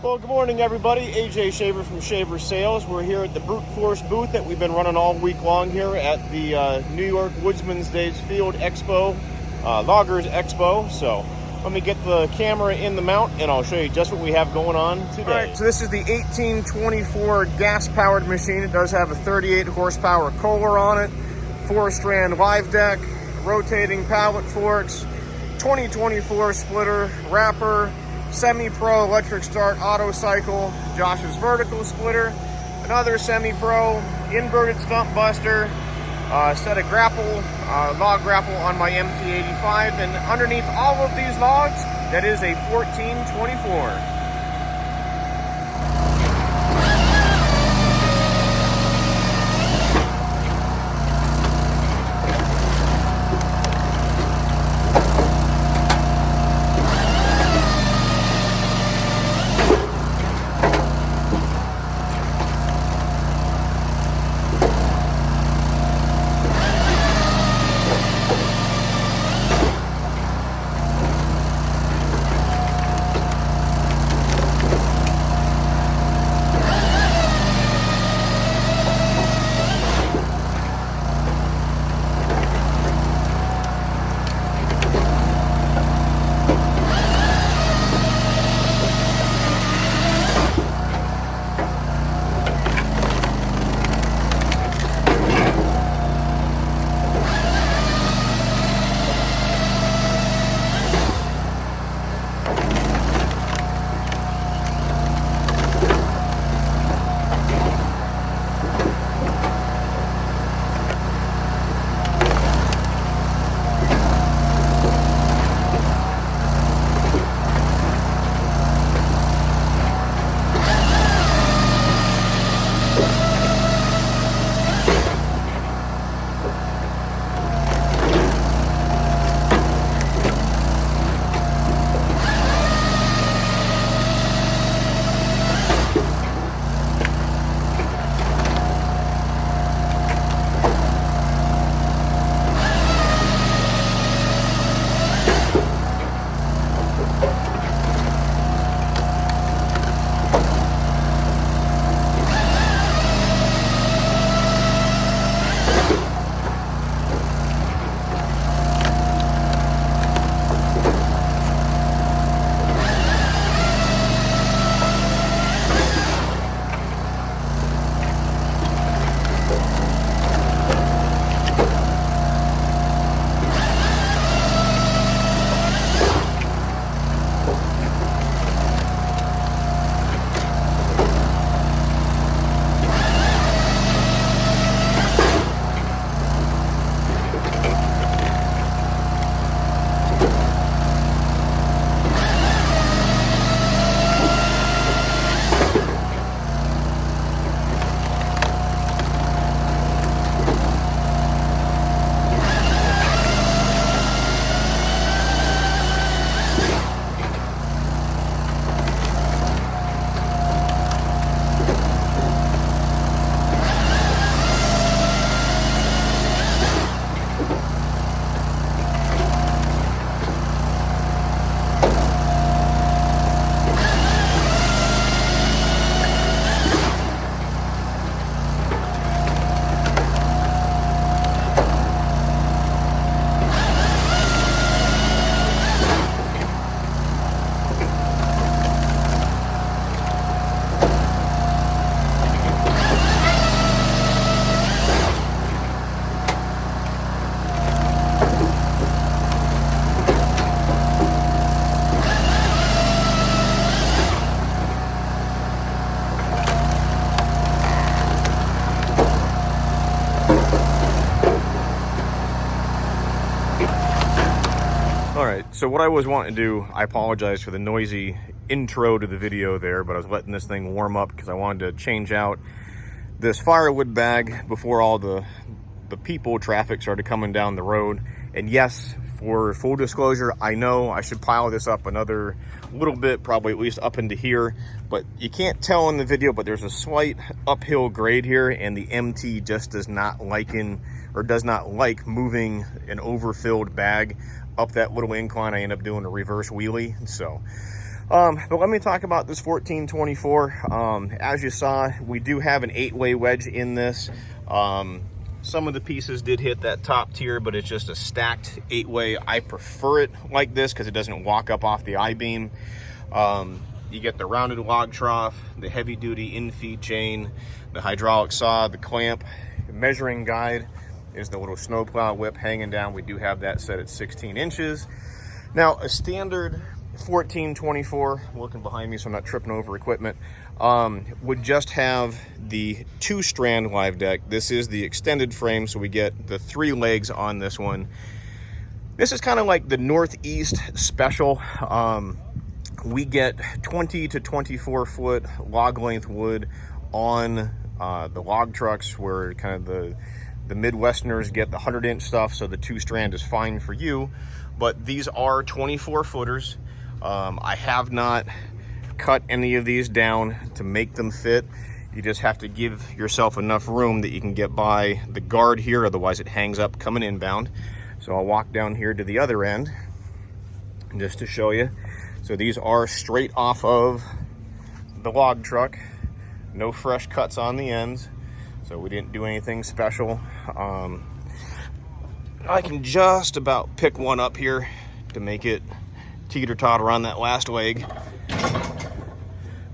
Well, good morning, everybody. AJ Shaver from Shaver Sales. We're here at the Brute Force booth that we've been running all week long here at the New York Woodsman's Days Field Expo, Loggers Expo. So let me get the camera in the mount and I'll show you just what we have going on today. All right, so this is the 1824 gas-powered machine. It does have a 38 horsepower Kohler on it, 4-strand live deck, rotating pallet forks, 2024 splitter, wrapper, semi-pro electric start auto cycle, Josh's vertical splitter, another semi-pro inverted stump buster, set of grapple, log grapple on my MT85, and underneath all of these logs, that is a 1424. So what I was wanting to do, I apologize for the noisy intro to the video there, but I was letting this thing warm up because I wanted to change out this firewood bag before all the people traffic started coming down the road. And yes, for full disclosure, I know I should pile this up another little bit, probably at least up into here, but you can't tell in the video, but there's a slight uphill grade here, and the MT just does not like moving an overfilled bag up that little incline. I end up doing a reverse wheelie. So But let me talk about this 1424. As you saw, we do have an 8-way wedge in this. Some of the pieces did hit that top tier, but it's just a stacked 8-way. I prefer it like this because it doesn't walk up off the I-beam. You get the rounded log trough, the heavy-duty in-feed chain, the hydraulic saw, the clamp, the measuring guide is the little snowplow whip hanging down. We do have that set at 16 inches. Now, a standard 1424, looking behind me so I'm not tripping over equipment, would just have the 2-strand live deck. This is the extended frame, so we get the 3 legs on this one. This is kind of like the Northeast special. We get 20 to 24 foot log length wood on the log trucks, where kind of the Midwesterners get the 100-inch stuff, so the 2-strand is fine for you. But these are 24 footers. I have not cut any of these down to make them fit. You just have to give yourself enough room that you can get by the guard here, otherwise it hangs up coming inbound. So I'll walk down here to the other end just to show you. So these are straight off of the log truck, no fresh cuts on the ends, so we didn't do anything special. I can just about pick one up here to make it teeter-totter on that last leg,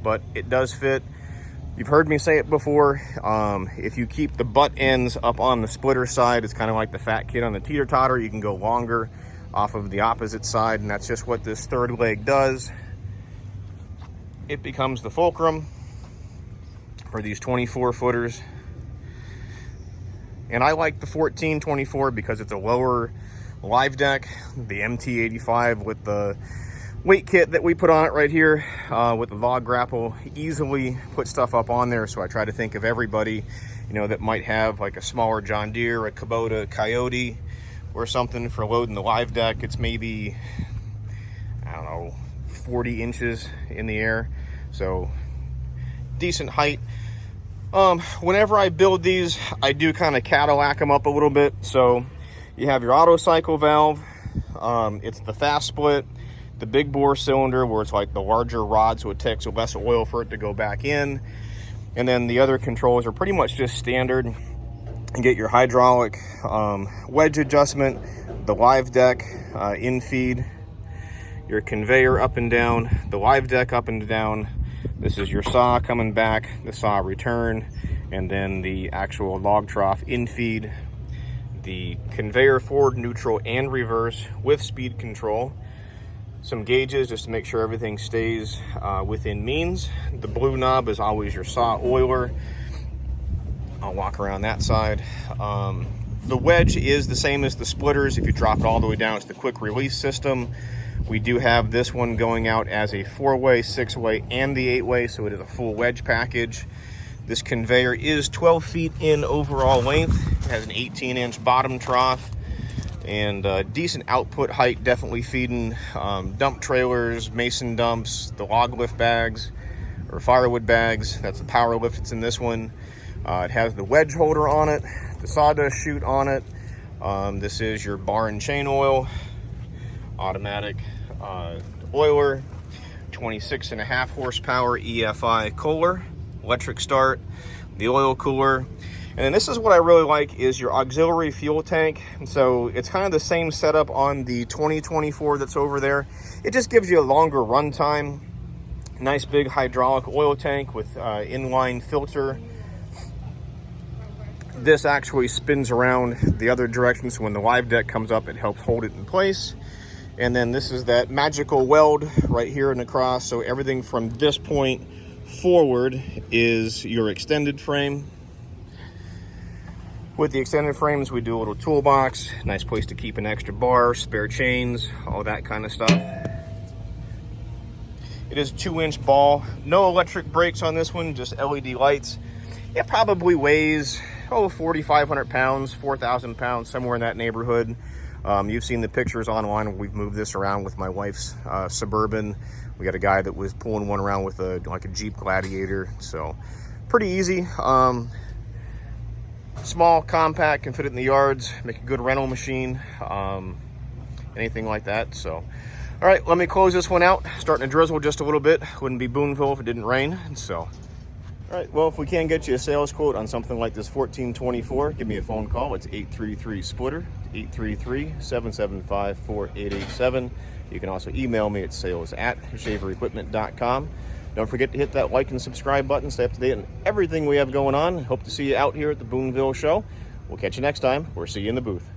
but it does fit. You've heard me say it before, if you keep the butt ends up on the splitter side, it's kind of like the fat kid on the teeter-totter. You can go longer off of the opposite side, and that's just what this 3rd leg does. It becomes the fulcrum for these 24 footers. And I like the 1424 because it's a lower live deck. The MT85 with the weight kit that we put on it right here with the log grapple easily put stuff up on there. So I try to think of everybody, you know, that might have like a smaller John Deere, a Kubota Coyote or something for loading the live deck. It's maybe, I don't know, 40 inches in the air. So decent height. Whenever I build these, I do kind of Cadillac them up a little bit. So you have your auto cycle valve. It's the fast split, the big bore cylinder where it's like the larger rod, so it takes less oil for it to go back in. And then the other controls are pretty much just standard. You get your hydraulic wedge adjustment, the live deck in feed, your conveyor up and down, the live deck up and down. This is your saw coming back, the saw return, and then the actual log trough in feed. The conveyor forward, neutral, and reverse with speed control. Some gauges just to make sure everything stays within means. The blue knob is always your saw oiler. I'll walk around that side. The wedge is the same as the splitters. If you drop it all the way down, it's the quick release system. We do have this one going out as a 4-way, 6-way, and the 8-way, so it is a full wedge package. This conveyor is 12 feet in overall length. It has an 18-inch bottom trough and decent output height, definitely feeding dump trailers, mason dumps, the log lift bags, or firewood bags. That's the power lift that's in this one. It has the wedge holder on it, the sawdust chute on it. This is your bar and chain oil, automatic oiler, 26.5 horsepower EFI Kohler, electric start, the oil cooler. And then this is what I really like, is your auxiliary fuel tank. And so it's kind of the same setup on the 2024 that's over there. It just gives you a longer run time. Nice big hydraulic oil tank with inline filter. This actually spins around the other direction, so when the live deck comes up, it helps hold it in place. And then this is that magical weld right here and across, so everything from this point forward is your extended frame. With the extended frames, we do a little toolbox, nice place to keep an extra bar, spare chains, all that kind of stuff. It is a 2-inch ball, no electric brakes on this one, just LED lights. It probably weighs 4,500 pounds, 4,000 pounds, somewhere in that neighborhood. You've seen the pictures online. We've moved this around with my wife's Suburban. We got a guy that was pulling one around with like a Jeep Gladiator. So pretty easy. Small, compact, can fit it in the yards, make a good rental machine, anything like that. So All right, let me close this one out. Starting to drizzle just a little bit. Wouldn't be Boonville if it didn't rain. So, all right, well, if we can get you a sales quote on something like this 1424, give me a phone call. It's 833-SPLITTER, 833-775-4887. You can also email me at sales@shaverequipment.com. Don't forget to hit that like and subscribe button. Stay up to date on everything we have going on. Hope to see you out here at the Boonville show. We'll catch you next time, or see you in the booth.